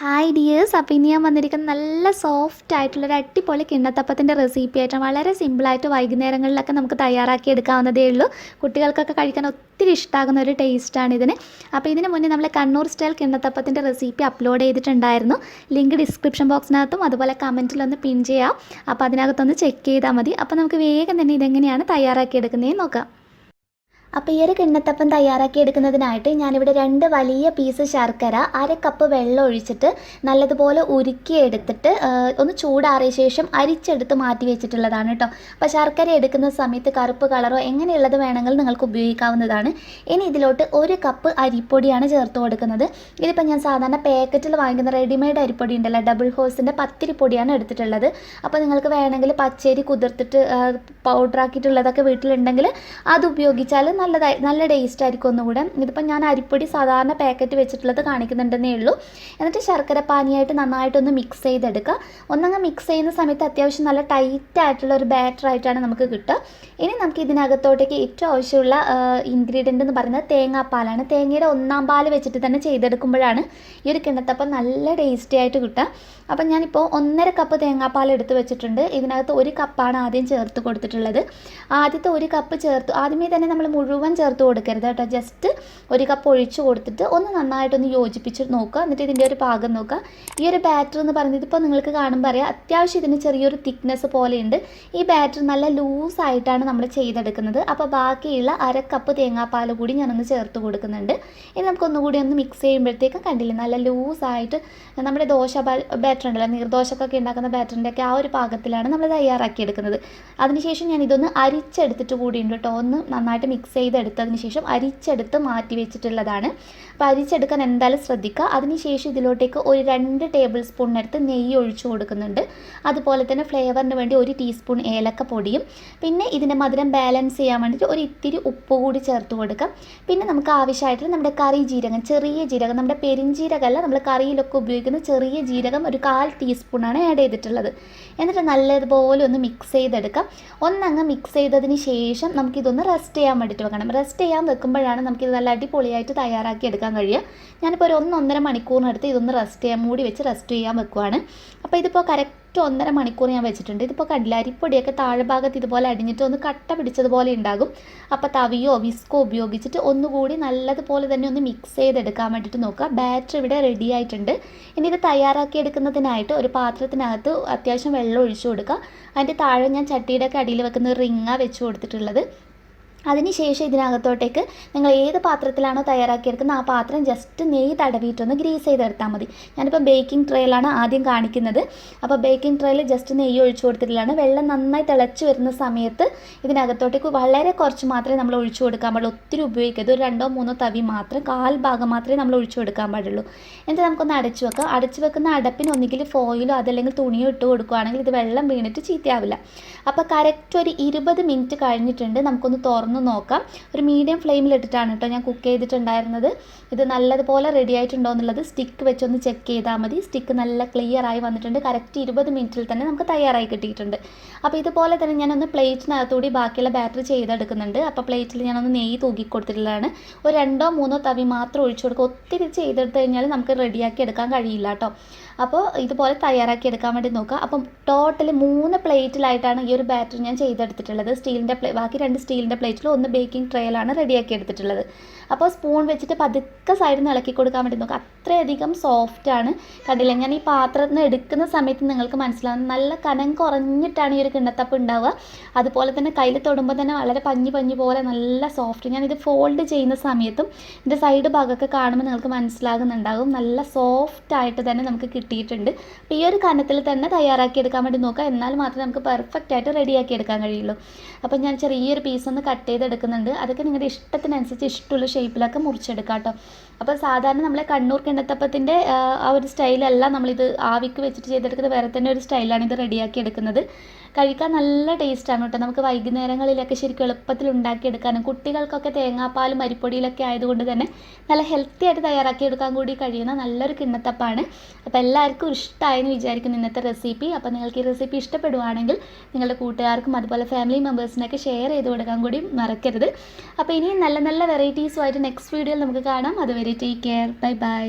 Hi dears, അപ്പോൾ ഇനി ഞാൻ വന്നിരിക്കുന്ന നല്ല സോഫ്റ്റ് ആയിട്ടുള്ളൊരു അടിപൊളി കിണ്ണത്തപ്പത്തിൻ്റെ റെസിപ്പി ആയിട്ട് വളരെ സിമ്പിളായിട്ട് വൈകുന്നേരങ്ങളിലൊക്കെ നമുക്ക് തയ്യാറാക്കി എടുക്കാവുന്നതേ ഉള്ളൂ. കുട്ടികൾക്കൊക്കെ കഴിക്കാൻ ഒത്തിരി ഇഷ്ടമാകുന്ന ഒരു ടേസ്റ്റാണ് ഇതിന്. അപ്പോൾ ഇതിന് മുന്നേ നമ്മൾ കണ്ണൂർ സ്റ്റൈൽ കിണ്ണത്തപ്പത്തിൻ്റെ റെസിപ്പി അപ്ലോഡ് ചെയ്തിട്ടുണ്ടായിരുന്നു. ലിങ്ക് ഡിസ്ക്രിപ്ഷൻ ബോക്സിനകത്തും അതുപോലെ കമൻറ്റിലൊന്ന് പിൻ ചെയ്യാം. അപ്പോൾ അതിനകത്തൊന്ന് ചെക്ക് ചെയ്താൽ മതി. അപ്പോൾ നമുക്ക് വേഗം തന്നെ ഇതെങ്ങനെയാണ് തയ്യാറാക്കി എടുക്കുന്നതെന്ന് നോക്കാം. അപ്പോൾ ഈ ഒരു കിണ്ണത്തപ്പം തയ്യാറാക്കി എടുക്കുന്നതിനായിട്ട് ഞാനിവിടെ 2 വലിയ പീസ് ശർക്കര 1/2 കപ്പ് വെള്ളം ഒഴിച്ചിട്ട് നല്ലതുപോലെ ഉരുക്കിയെടുത്തിട്ട് ഒന്ന് ചൂടാറിയ ശേഷം അരിച്ചെടുത്ത് മാറ്റി വെച്ചിട്ടുള്ളതാണ് കേട്ടോ. അപ്പോൾ ശർക്കര എടുക്കുന്ന സമയത്ത് കറുപ്പ് കളറോ എങ്ങനെയുള്ളത് വേണമെങ്കിൽ നിങ്ങൾക്ക് ഉപയോഗിക്കാവുന്നതാണ്. ഇനി ഇതിലോട്ട് 1 കപ്പ് അരിപ്പൊടിയാണ് ചേർത്ത് കൊടുക്കുന്നത്. ഇതിപ്പോൾ ഞാൻ സാധാരണ പാക്കറ്റിൽ വാങ്ങിക്കുന്ന റെഡിമെയ്ഡ് അരിപ്പൊടി ഉണ്ടല്ലോ, ഡബിൾ ഹോഴ്സിൻ്റെ പത്തിരിപ്പൊടിയാണ് എടുത്തിട്ടുള്ളത്. അപ്പോൾ നിങ്ങൾക്ക് വേണമെങ്കിൽ പച്ചരി കുതിർത്തിട്ട് പൗഡറാക്കിയിട്ടുള്ളതൊക്കെ വീട്ടിലുണ്ടെങ്കിൽ അത് ഉപയോഗിച്ചാൽ നല്ല ടേസ്റ്റ് ആയിരിക്കും ഒന്നുകൂടെ. ഇതിപ്പോൾ ഞാൻ അരിപ്പൊടി സാധാരണ പാക്കറ്റ് വെച്ചിട്ടുള്ളത് കാണിക്കുന്നുണ്ടെന്നേ ഉള്ളൂ. എന്നിട്ട് ശർക്കര പാനിയായിട്ട് നന്നായിട്ടൊന്ന് മിക്സ് ചെയ്തെടുക്കുക. ഒന്നങ്ങ് മിക്സ് ചെയ്യുന്ന സമയത്ത് അത്യാവശ്യം നല്ല ടൈറ്റ് ആയിട്ടുള്ള ഒരു ബാറ്ററായിട്ടാണ് നമുക്ക് കിട്ടുക. ഇനി നമുക്ക് ഇതിനകത്തോട്ടേക്ക് ഏറ്റവും ആവശ്യമുള്ള ഇൻഗ്രീഡിയൻ്റ് എന്ന് പറയുന്നത് തേങ്ങാപ്പാലാണ്. തേങ്ങയുടെ 1/4 പാൽ വെച്ചിട്ട് തന്നെ ചെയ്തെടുക്കുമ്പോഴാണ് ഈ ഒരു കിണ്ണത്തപ്പം നല്ല ടേസ്റ്റി ആയിട്ട് കിട്ടുക. അപ്പം ഞാനിപ്പോൾ 1.5 കപ്പ് തേങ്ങാപ്പാൽ എടുത്ത് വെച്ചിട്ടുണ്ട്. ഇതിനകത്ത് 1 കപ്പാണ് ആദ്യം ചേർത്ത് കൊടുത്തിട്ടുള്ളത്. ആദ്യത്തെ 1 കപ്പ് ചേർത്ത് ആദ്യമേ തന്നെ നമ്മൾ മുഴുവൻ ചേർത്ത് കൊടുക്കരുത് കേട്ടോ. ജസ്റ്റ് 1 കപ്പ് ഒഴിച്ച് കൊടുത്തിട്ട് ഒന്ന് നന്നായിട്ടൊന്ന് യോജിപ്പിച്ച് നോക്കുക. എന്നിട്ട് ഇതിൻ്റെ ഒരു പാകം നോക്കുക. ഈ ഒരു ബാറ്റർ എന്ന് പറയുന്നത് ഇപ്പോൾ നിങ്ങൾക്ക് കാണുമ്പോൾ അറിയാം, അത്യാവശ്യം ഇതിന് ചെറിയൊരു തിക്നെസ് പോലെയുണ്ട്. ഈ ബാറ്റർ നല്ല ലൂസായിട്ടാണ് നമ്മൾ ചെയ്തെടുക്കുന്നത്. അപ്പോൾ ബാക്കിയുള്ള 1/2 കപ്പ് തേങ്ങാപ്പാൽ കൂടി ഞാനൊന്ന് ചേർത്ത് കൊടുക്കുന്നുണ്ട്. ഇനി നമുക്കൊന്നുകൂടി ഒന്ന് മിക്സ് ചെയ്യുമ്പോഴത്തേക്കും കണ്ടില്ലേ, നല്ല ലൂസായിട്ട് നമ്മുടെ ദോശ ബാറ്റർ ഉണ്ടല്ലോ, നീർദോശക്കൊക്കെ ഉണ്ടാക്കുന്ന ബാറ്ററിൻ്റെയൊക്കെ ആ ഒരു പാകത്തിലാണ് നമ്മൾ തയ്യാറാക്കിയെടുക്കുന്നത്. അതിനുശേഷം ഞാൻ ഇതൊന്ന് അരിച്ചെടുത്തിട്ട് കൂടിയുണ്ട് കേട്ടോ. ഒന്ന് നന്നായിട്ട് മിക്സ് ചെയ്തെടുത്തതിന് ശേഷം അരിച്ചെടുത്ത് മാറ്റി വെച്ചിട്ടുള്ളതാണ്. അപ്പോൾ അരിച്ചെടുക്കാൻ എന്തായാലും ശ്രദ്ധിക്കുക. അതിനുശേഷം ഇതിലോട്ടേക്ക് ഒരു 2 ടേബിൾ സ്പൂണിനടുത്ത് നെയ്യ് ഒഴിച്ചു കൊടുക്കുന്നുണ്ട്. അതുപോലെ തന്നെ ഫ്ലേവറിന് വേണ്ടി 1 ടീസ്പൂൺ ഏലക്ക പൊടിയും പിന്നെ ഇതിൻ്റെ മധുരം ബാലൻസ് ചെയ്യാൻ വേണ്ടിയിട്ട് ഒരു ഇത്തിരി ഉപ്പ് കൂടി ചേർത്ത് കൊടുക്കാം. പിന്നെ നമുക്ക് ആവശ്യമായിട്ട് നമ്മുടെ കറി ജീരകം, ചെറിയ ജീരകം, നമ്മുടെ പെരിഞ്ജീരകമല്ല, നമ്മൾ കറിയിലൊക്കെ ഉപയോഗിക്കുന്ന ചെറിയ ജീരകം ഒരു 1/4 ടീസ്പൂണാണ് ആഡ് ചെയ്തിട്ടുള്ളത്. എന്നിട്ട് നല്ലതുപോലെ ഒന്ന് മിക്സ് ചെയ്തെടുക്കാം. ഒന്നങ്ങ് മിക്സ് ചെയ്തതിന് ശേഷം നമുക്കിതൊന്ന് റെസ്റ്റ് ചെയ്യാൻ വേണ്ടിയിട്ട് വെക്കണം. റെസ്റ്റ് ചെയ്യാൻ വെക്കുമ്പോഴാണ് നമുക്കിത് നല്ല അടിപൊളിയായിട്ട് തയ്യാറാക്കി എടുക്കാൻ കഴിയുക. ഞാനിപ്പോൾ ഒരു 1-1.5 മണിക്കൂറിനടുത്ത് ഇതൊന്ന് റെസ്റ്റ് ചെയ്യാൻ മൂടി വെച്ച് റെസ്റ്റ് ചെയ്യാൻ വെക്കുവാണ്. അപ്പോൾ ഇതിപ്പോൾ കറക്റ്റ് 1.5 മണിക്കൂർ ഞാൻ വെച്ചിട്ടുണ്ട്. ഇതിപ്പോൾ കണ്ടില്ല, അരിപ്പൊടിയൊക്കെ താഴെ ഭാഗത്ത് ഇതുപോലെ അടിഞ്ഞിട്ട് ഒന്ന് കട്ട പിടിച്ചതുപോലെ ഉണ്ടാകും. അപ്പോൾ തവിയോ വിസ്കോ ഉപയോഗിച്ചിട്ട് ഒന്നുകൂടി നല്ലതുപോലെ തന്നെ ഒന്ന് മിക്സ് ചെയ്തെടുക്കാൻ വേണ്ടിയിട്ട് നോക്കുക. ബാറ്റർ ഇവിടെ റെഡി ആയിട്ടുണ്ട്. ഇനി ഇത് തയ്യാറാക്കി എടുക്കുന്നതിനായിട്ട് ഒരു പാത്രത്തിനകത്ത് അത്യാവശ്യം വെള്ളം ഒഴിച്ചു കൊടുക്കുക. അതിൻ്റെ താഴെ ഞാൻ ചട്ടിയുടെ ഒക്കെ അടിയിൽ വെക്കുന്ന ഒരു റിങ്ങാണ് വെച്ച് കൊടുത്തിട്ടുള്ളത്. അതിനുശേഷം ഇതിനകത്തോട്ടേക്ക് നിങ്ങൾ ഏത് പാത്രത്തിലാണോ തയ്യാറാക്കിയെടുക്കുന്നത് ആ പാത്രം ജസ്റ്റ് നെയ്യ് തടവിയിട്ടൊന്ന് ഗ്രീസ് ചെയ്തെടുത്താൽ മതി. ഞാനിപ്പോൾ ബേക്കിംഗ് ട്രേയിലാണ് ആദ്യം കാണിക്കുന്നത്. അപ്പോൾ ബേക്കിംഗ് ട്രേയിൽ ജസ്റ്റ് നെയ്യ് ഒഴിച്ചു കൊടുത്തിട്ടുള്ളതാണ്. വെള്ളം നന്നായി തിളച്ച് വരുന്ന സമയത്ത് ഇതിനകത്തോട്ടേക്ക് വളരെ കുറച്ച് മാത്രമേ നമ്മൾ ഒഴിച്ചു കൊടുക്കാൻ പാടുള്ളൂ. ഒത്തിരി ഉപയോഗിക്കരുത്. ഒരു 2-3 തവി മാത്രം, 1/4 ഭാഗം മാത്രമേ നമ്മൾ ഒഴിച്ചു കൊടുക്കാൻ പാടുള്ളൂ. എന്നിട്ട് നമുക്കൊന്ന് അടച്ചു വെക്കാം. അടച്ചു വെക്കുന്ന അടപ്പിന് ഒന്നുകിൽ ഫോയിലോ അതല്ലെങ്കിൽ തുണിയോ ഇട്ട് കൊടുക്കുകയാണെങ്കിൽ ഇത് വെള്ളം വീണിട്ട് ചീത്തയാവില്ല. അപ്പോൾ കറക്റ്റ് ഒരു 20 മിനിറ്റ് കഴിഞ്ഞിട്ടുണ്ട്. നമുക്കൊന്ന് തുറന്ന് നോക്കാം. ഒരു മീഡിയം ഫ്ലെയിമിലിട്ടിട്ടാണ് കേട്ടോ ഞാൻ കുക്ക് ചെയ്തിട്ടുണ്ടായിരുന്നത്. ഇത് നല്ലതുപോലെ റെഡി ആയിട്ടുണ്ടോ എന്നുള്ളത് സ്റ്റിക്ക് വെച്ചൊന്ന് ചെക്ക് ചെയ്താൽ മതി. സ്റ്റിക്ക് നല്ല ക്ലിയർ ആയി വന്നിട്ടുണ്ട്. കറക്റ്റ് 20 മിനിറ്റിൽ തന്നെ നമുക്ക് തയ്യാറായി കിട്ടിയിട്ടുണ്ട്. അപ്പോൾ ഇതുപോലെ തന്നെ ഞാനൊന്ന് പ്ലേറ്റിനകത്തുകൂടി ബാക്കിയുള്ള ബാറ്റർ ചെയ്തെടുക്കുന്നുണ്ട്. അപ്പോൾ പ്ലേറ്റിൽ ഞാനൊന്ന് നെയ്യ് തൂക്കി കൊടുത്തിട്ടുള്ളതാണ്. ഒരു 2-3 തവി മാത്രം ഒഴിച്ചു കൊടുക്കുക. ഒത്തിരി ചെയ്തെടുത്ത് കഴിഞ്ഞാൽ നമുക്ക് റെഡിയാക്കി എടുക്കാൻ കഴിയില്ല കേട്ടോ. അപ്പോൾ ഇതുപോലെ തയ്യാറാക്കി എടുക്കാൻ വേണ്ടി നോക്കുക. അപ്പം ടോട്ടൽ 3 പ്ലേറ്റിലായിട്ടാണ് ഈ ഒരു ബാറ്റർ ഞാൻ ചെയ്തെടുത്തിട്ടുള്ളത്. ബാക്കി 2 സ്റ്റീലിൻ്റെ പ്ലേറ്റിൽ 1 ബേക്കിംഗ് ട്രേയിലാണ് റെഡിയാക്കി എടുത്തിട്ടുള്ളത്. അപ്പോൾ സ്പൂൺ വെച്ചിട്ട് പതുക്കെ സൈഡിൽ നിന്ന് ഇളക്കി കൊടുക്കാൻ വേണ്ടി നോക്കുക. അത്രയധികം സോഫ്റ്റാണ്. കണ്ടില്ല, ഞാൻ ഈ പാത്രത്തിൽ നിന്ന് എടുക്കുന്ന സമയത്ത് നിങ്ങൾക്ക് മനസ്സിലാവും നല്ല കനം കുറഞ്ഞിട്ടാണ് ഈ ഒരു കിണ്ണത്തപ്പം ഉണ്ടാവുക. അതുപോലെ തന്നെ കയ്യിൽ തൊടുമ്പോൾ തന്നെ വളരെ പഞ്ഞി പോലെ നല്ല സോഫ്റ്റ്. ഞാനിത് ഫോൾഡ് ചെയ്യുന്ന സമയത്തും ഇതിൻ്റെ സൈഡ് ഭാഗമൊക്കെ കാണുമ്പോൾ നിങ്ങൾക്ക് മനസ്സിലാകുന്നുണ്ടാകും. നല്ല സോഫ്റ്റായിട്ട് തന്നെ നമുക്ക് കിട്ടിയിട്ടുണ്ട്. അപ്പോൾ ഈ ഒരു കനത്തിൽ തന്നെ തയ്യാറാക്കി എടുക്കാൻ വേണ്ടി നോക്കുക. എന്നാൽ മാത്രമേ നമുക്ക് പെർഫെക്റ്റ് ആയിട്ട് റെഡിയാക്കി എടുക്കാൻ കഴിയുള്ളൂ. അപ്പോൾ ഞാൻ ചെറിയൊരു പീസൊന്ന് കട്ട് ചെയ്തെടുക്കുന്നുണ്ട്. അതൊക്കെ നിങ്ങളുടെ ഇഷ്ടത്തിനനുസരിച്ച് ഇഷ്ടമുള്ള ഷേപ്പിലൊക്കെ മുറിച്ചെടുക്കാം കേട്ടോ. അപ്പോൾ സാധാരണ നമ്മളെ കണ്ണൂർ കിണ്ണത്തപ്പത്തിൻ്റെ ആ ഒരു സ്റ്റൈലല്ല നമ്മളിത് ആവിക്ക് വെച്ചിട്ട് ചെയ്തെടുക്കുന്നത്. വേറെ തന്നെ ഒരു സ്റ്റൈലാണ് ഇത് റെഡിയാക്കി എടുക്കുന്നത്. കഴിക്കാൻ നല്ല ടേസ്റ്റാണ് കേട്ടോ. നമുക്ക് വൈകുന്നേരങ്ങളിലൊക്കെ ശരിക്കും എളുപ്പത്തിൽ ഉണ്ടാക്കിയെടുക്കാനും കുട്ടികൾക്കൊക്കെ തേങ്ങാപ്പാലും അരിപ്പൊടിയിലൊക്കെ ആയതുകൊണ്ട് തന്നെ നല്ല ഹെൽത്തി ആയിട്ട് തയ്യാറാക്കിയെടുക്കാൻ കൂടി കഴിയുന്ന നല്ലൊരു കിണ്ണത്തപ്പാണ്. അപ്പോൾ എല്ലാവർക്കും ഇഷ്ടമായെന്ന് വിചാരിക്കുന്നു ഇന്നത്തെ റെസിപ്പി. അപ്പോൾ നിങ്ങൾക്ക് ഈ റെസിപ്പി ഇഷ്ടപ്പെടുവാണെങ്കിൽ നിങ്ങളുടെ കൂട്ടുകാർക്കും അതുപോലെ ഫാമിലി മെമ്പേഴ്സിനൊക്കെ ഷെയർ ചെയ്ത് കൊടുക്കാൻ കൂടി മറക്കരുത്. അപ്പോൾ ഇനിയും നല്ല നല്ല വെറൈറ്റീസുമായിട്ട് നെക്സ്റ്റ് വീഡിയോയിൽ നമുക്ക് കാണാം. അതുവരെ ടേക്ക് കെയർ, ബൈ ബൈ.